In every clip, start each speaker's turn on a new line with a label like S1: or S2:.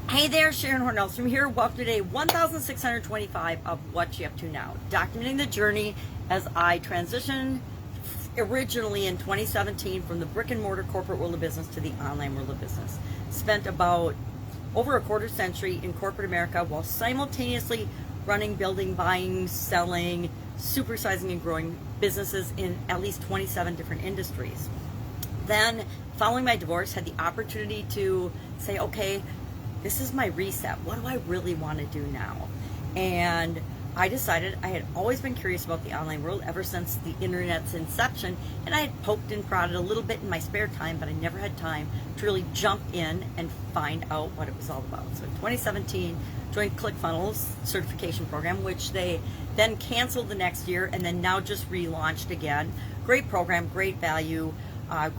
S1: Hey there, Sharon Horne-Ellstrom here. Welcome to day 1625 of What You Up To Now, documenting the journey as I transitioned originally in 2017 from the brick and mortar corporate world of business to the online world of business. Spent about over a quarter century in corporate America while simultaneously running, building, buying, selling, supersizing, and growing businesses in at least 27 different industries. Then, following my divorce, had the opportunity to say, okay, this is my reset. What do I really want to do now? And I decided I had always been curious about the online world ever since the internet's inception, and I had poked and prodded a little bit in my spare time, but I never had time to really jump in and find out what it was all about. So in 2017, joined ClickFunnels certification program, which they then canceled the next year and then now just relaunched again. Great program, great value,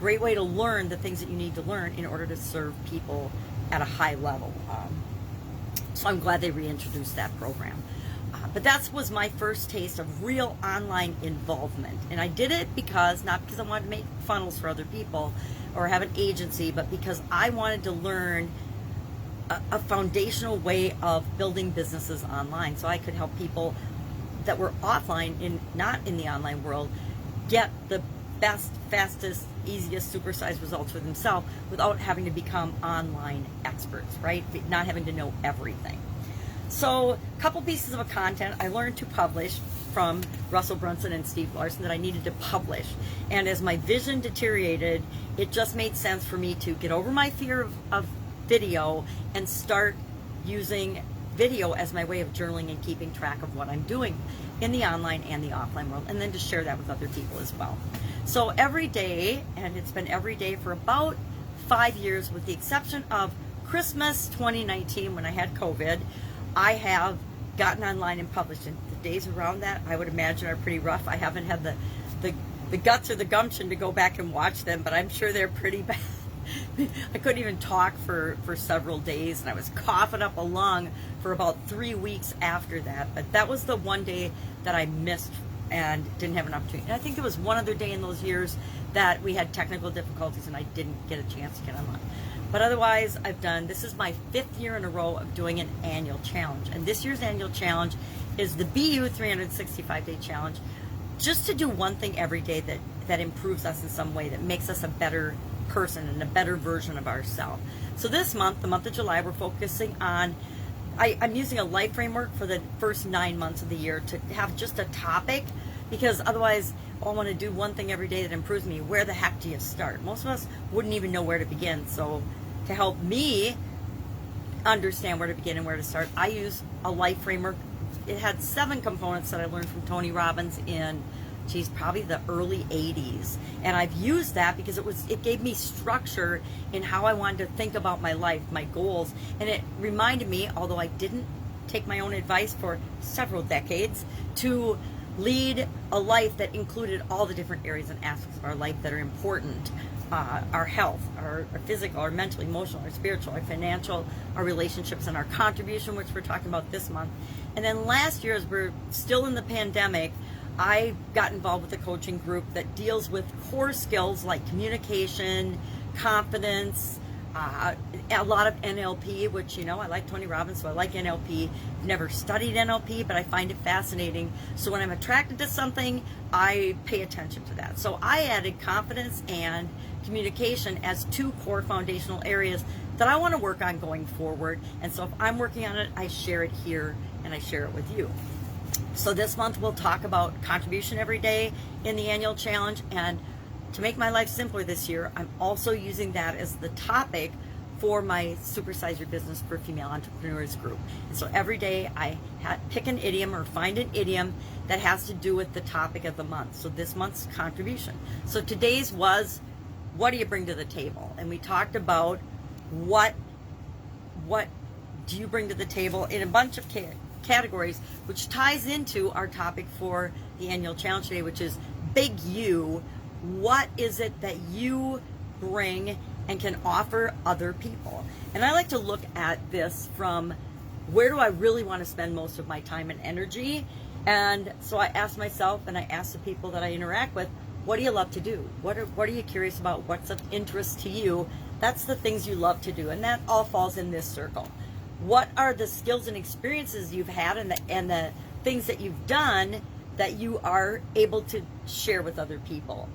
S1: great way to learn the things that you need to learn in order to serve people at a high level. So I'm glad they reintroduced that program. But that was my first taste of real online involvement. And I did it not because I wanted to make funnels for other people or have an agency, but because I wanted to learn a foundational way of building businesses online so I could help people that were offline, not in the online world, get the best, fastest, easiest supersized results for themselves without having to become online experts, right? Not having to know everything. So a couple pieces of content I learned to publish from Russell Brunson and Steve Larson that I needed to publish. And as my vision deteriorated, it just made sense for me to get over my fear of video and start using video as my way of journaling and keeping track of what I'm doing in the online and the offline world, and then to share that with other people as well. So every day, and it's been every day for about 5 years, with the exception of Christmas 2019 when I had COVID, I have gotten online and published. And the days around that, I would imagine, are pretty rough. I haven't had the guts or the gumption to go back and watch them, but I'm sure they're pretty bad. I couldn't even talk for several days, and I was coughing up a lung for about 3 weeks after that. But that was the one day that I missed and didn't have an opportunity. And I think there was one other day in those years that we had technical difficulties and I didn't get a chance to get online. But otherwise, this is my 5th year in a row of doing an annual challenge. And this year's annual challenge is the BU 365-day challenge, just to do one thing every day that improves us in some way, that makes us a better person and a better version of ourselves. So this month, the month of July, we're focusing on, I'm using a life framework for the first 9 months of the year to have just a topic, because otherwise I want to do one thing every day that improves me. Where the heck do you start? Most of us wouldn't even know where to begin. So to help me understand where to begin and where to start, I use a life framework. It had 7 components that I learned from Tony Robbins in probably the early 80s. And I've used that because it gave me structure in how I wanted to think about my life, my goals. And it reminded me, although I didn't take my own advice for several decades, to lead a life that included all the different areas and aspects of our life that are important. Our health, our physical, our mental, emotional, our spiritual, our financial, our relationships, and our contribution, which we're talking about this month. And then last year, as we're still in the pandemic, I got involved with a coaching group that deals with core skills like communication, confidence, a lot of NLP, which, I like Tony Robbins, so I like NLP. I've never studied NLP, but I find it fascinating. So when I'm attracted to something, I pay attention to that. So I added confidence and communication as 2 core foundational areas that I want to work on going forward. And so if I'm working on it, I share it here and I share it with you. So this month we'll talk about contribution every day in the annual challenge, and to make my life simpler this year, I'm also using that as the topic for my Supersize Your Business for Female Entrepreneurs group. And so every day I pick an idiom or find an idiom that has to do with the topic of the month. So this month's contribution. So today's was, what do you bring to the table? And we talked about what do you bring to the table in a bunch of categories, which ties into our topic for the annual challenge today, which is Big You. What is it that you bring and can offer other people? And I like to look at this from, where do I really want to spend most of my time and energy? And so I ask myself, and I ask the people that I interact with, what do you love to do? What are you curious about? What's of interest to you? That's the things you love to do, and that all falls in this circle. What are the skills and experiences you've had and the things that you've done that you are able to share with other people?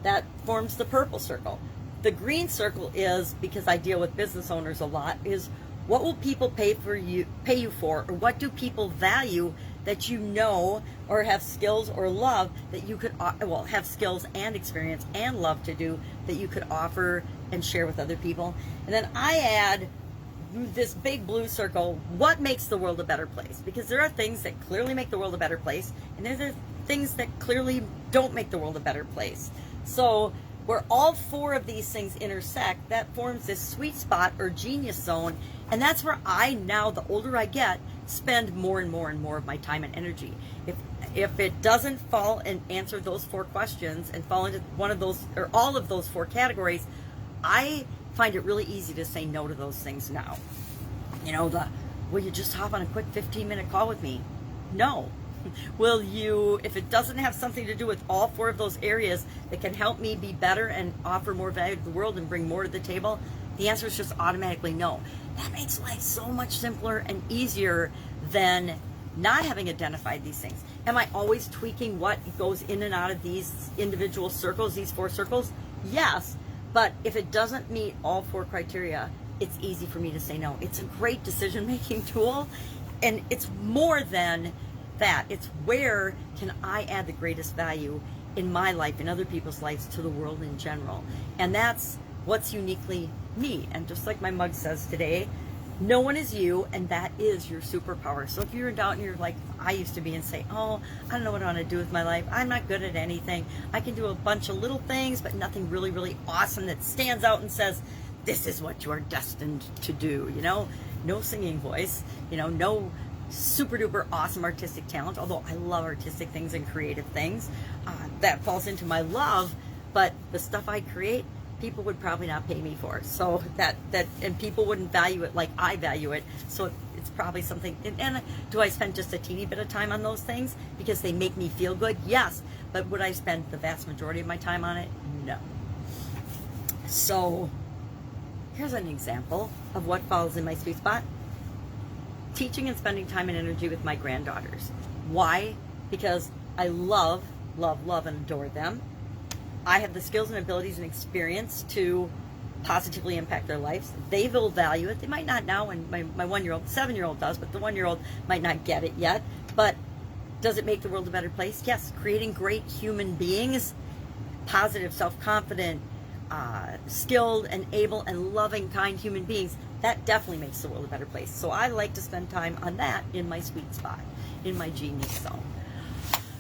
S1: That forms the purple circle. The green circle is, because I deal with business owners a lot, is what will people pay you for, or what do people value that you know, or have skills or love that you could, well, have skills and experience and love to do that you could offer and share with other people. And then I add this big blue circle, what makes the world a better place? Because there are things that clearly make the world a better place, and there are things that clearly don't make the world a better place. So where all four of these things intersect, that forms this sweet spot or genius zone. And that's where I now, the older I get, spend more and more and more of my time and energy. If it doesn't fall and answer those four questions and fall into one of those or all of those four categories, I find it really easy to say no to those things now. You know, will you just hop on a quick 15-minute call with me? No. Will you, if it doesn't have something to do with all four of those areas that can help me be better and offer more value to the world and bring more to the table, the answer is just automatically no. That makes life so much simpler and easier than not having identified these things. Am I always tweaking what goes in and out of these individual circles, these four circles? Yes, but if it doesn't meet all four criteria, it's easy for me to say no. It's a great decision-making tool, and it's more than that. It's where can I add the greatest value in my life, in other people's lives, to the world in general. And that's what's uniquely me. And just like my mug says today, no one is you, and that is your superpower. So if you're in doubt and you're like I used to be and say, oh, I don't know what I want to do with my life, I'm not good at anything, I can do a bunch of little things but nothing really, really awesome that stands out and says, this is what you are destined to do. You know, no singing voice, you know, no super duper awesome artistic talent, although I love artistic things and creative things. That falls into my love, but the stuff I create, people would probably not pay me for. So and people wouldn't value it like I value it. So it's probably something, and do I spend just a teeny bit of time on those things because they make me feel good? Yes. But would I spend the vast majority of my time on it? No. So here's an example of what falls in my sweet spot. Teaching and spending time and energy with my granddaughters. Why? Because I love, love, love and adore them. I have the skills and abilities and experience to positively impact their lives. They will value it. They might not now, and my 1-year-old, 7-year-old does, but the 1-year-old might not get it yet. But does it make the world a better place? Yes. Creating great human beings, positive, self-confident, skilled and able and loving, kind human beings, that definitely makes the world a better place. So I like to spend time on that in my sweet spot, in my genius zone.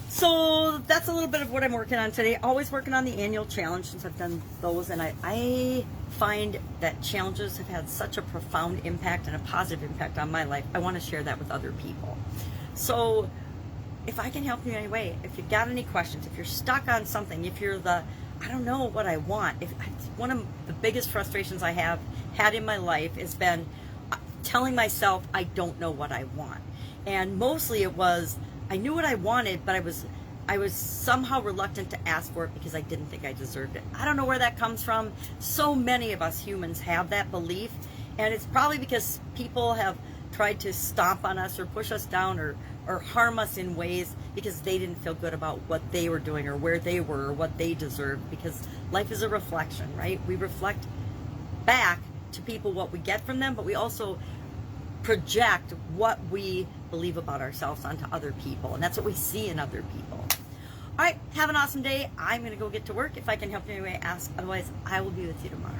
S1: So that's a little bit of what I'm working on today. Always working on the annual challenge since I've done those, and I find that challenges have had such a profound impact and a positive impact on my life. I want to share that with other people. So if I can help you in any way, if you've got any questions, if you're stuck on something, if you're I don't know what I want. One of the biggest frustrations I have had in my life has been telling myself I don't know what I want. And mostly it was, I knew what I wanted, but I was somehow reluctant to ask for it because I didn't think I deserved it. I don't know where that comes from. So many of us humans have that belief, and it's probably because people have tried to stomp on us or push us down or harm us in ways because they didn't feel good about what they were doing or where they were or what they deserved, because life is a reflection, right? We reflect back to people what we get from them, but we also project what we believe about ourselves onto other people, and that's what we see in other people. All right, have an awesome day. I'm going to go get to work. If I can help you in any way, ask. Otherwise, I will be with you tomorrow.